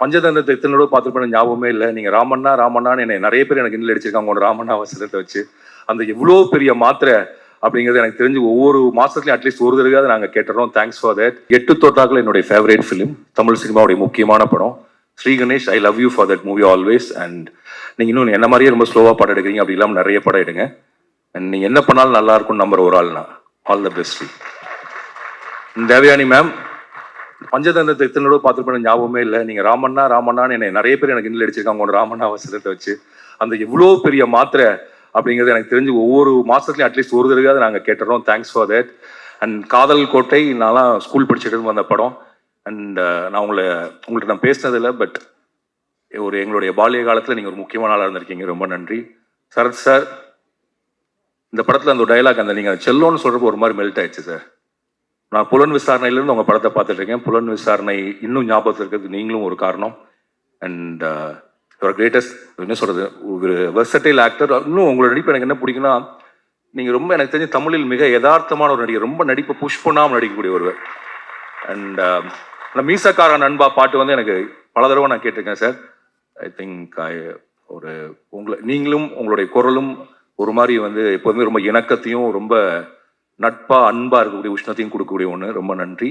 பஞ்சதந்திரத்தை எத்தனை தடவை பார்த்துருப்பேன் ஞாபகமே இல்லை. நீங்கள் ராமண்ணா ராமண்ணான்னு என்னை நிறைய பேர் எனக்கு இன்னில் அடிச்சிருக்காங்க உங்களோட ராமண்ணா அவசரத்தை வச்சு. அந்த எவ்வளோ பெரிய மாத்திரை அப்படிங்கிறது எனக்கு தெரிஞ்சு ஒவ்வொரு மாதத்துலையும் அட்லீஸ்ட் ஒரு தடவையாவது நாங்கள் கேட்டுறோம். Thanks for that. 8 தோட்டாக்கள் என்னுடைய ஃபேவரேட் ஃபிலிம், தமிழ் சினிமாவுடைய முக்கியமான படம். Sri Ganesh, I love you for that movie always. And நீங்கள் இன்னும் என்ன மாதிரியே ரொம்ப ஸ்லோவாக படம் எடுக்கிறீங்க, அப்படி இல்லாமல் நிறைய படம் எடுங்க. அண்ட் நீங்கள் என்ன பண்ணாலும் நல்லா இருக்கும்னு நம்புற ஒரு ஆள்னா. All the best. Devayani ma'am, பஞ்சதந்திரத்தை எத்தனை தடவை பார்த்துருப்பேன் ஞாபகமே இல்லை. நீங்கள் ராமண்ணா ராமண்ணான்னு என்னை நிறைய பேர் எனக்கு இன்னில் அடிச்சிருக்காங்க உங்களோட ராமண்ணா அவசரத்தை வச்சு. அந்த எவ்வளோ பெரிய மாத்திரை அப்படிங்கிறது எனக்கு தெரிஞ்சு ஒவ்வொரு மாதத்துலையும் அட்லீஸ்ட் ஒரு தடவையாவது நாங்கள் கேட்டுறோம். Thanks for that. And Kadhal Kottai, நான்லாம் ஸ்கூல் படிச்சுட்டு வந்த படம். அண்ட் நான் உங்கள்கிட்ட நான் பேசினதில்லை, பட் எங்களுடைய பாலிய காலத்தில் நீங்கள் ஒரு முக்கியமான ஆளாக இருந்திருக்கீங்க. ரொம்ப நன்றி. சரத் சார், இந்த படத்தில் அந்த டைலாக், அந்த நீங்கள் செல்லோன்னு சொல்கிறப்போ ஒரு மாதிரி மெல்ட் ஆயிடுச்சு சார். நான் புலன் விசாரணையிலேருந்து உங்கள் படத்தை பார்த்துட்டு இருக்கேன். புலன் விசாரணை இன்னும் ஞாபகத்தில் இருக்கிறது நீங்களும் ஒரு காரணம். அண்ட் ஒரு கிரேட்டஸ்ட், என்ன சொல்கிறது, ஒரு வெர்சடைல் ஆக்டர். இன்னும் உங்களோட நடிப்பு எனக்கு என்ன பிடிக்குன்னா, நீங்கள் ரொம்ப எனக்கு தெரிஞ்ச தமிழில் மிக யதார்த்தமான ஒரு நடிகர். ரொம்ப நடிப்பை புஷ் பண்ணாமல் நடிக்கக்கூடிய ஒருவர். அண்ட் அந்த மீசக்கார நண்பா பாட்டு வந்து எனக்கு பல தடவை நான் கேட்டிருக்கேன் சார். ஐ திங்க் நீங்களும் உங்களுடைய குரலும் ஒரு மாதிரி வந்து எப்போதுமே ரொம்ப இணக்கத்தையும் ரொம்ப நட்பா அன்பா இருக்கக்கூடிய உஷ்ணத்தையும் கொடுக்கக்கூடிய ஒன்று. ரொம்ப நன்றி.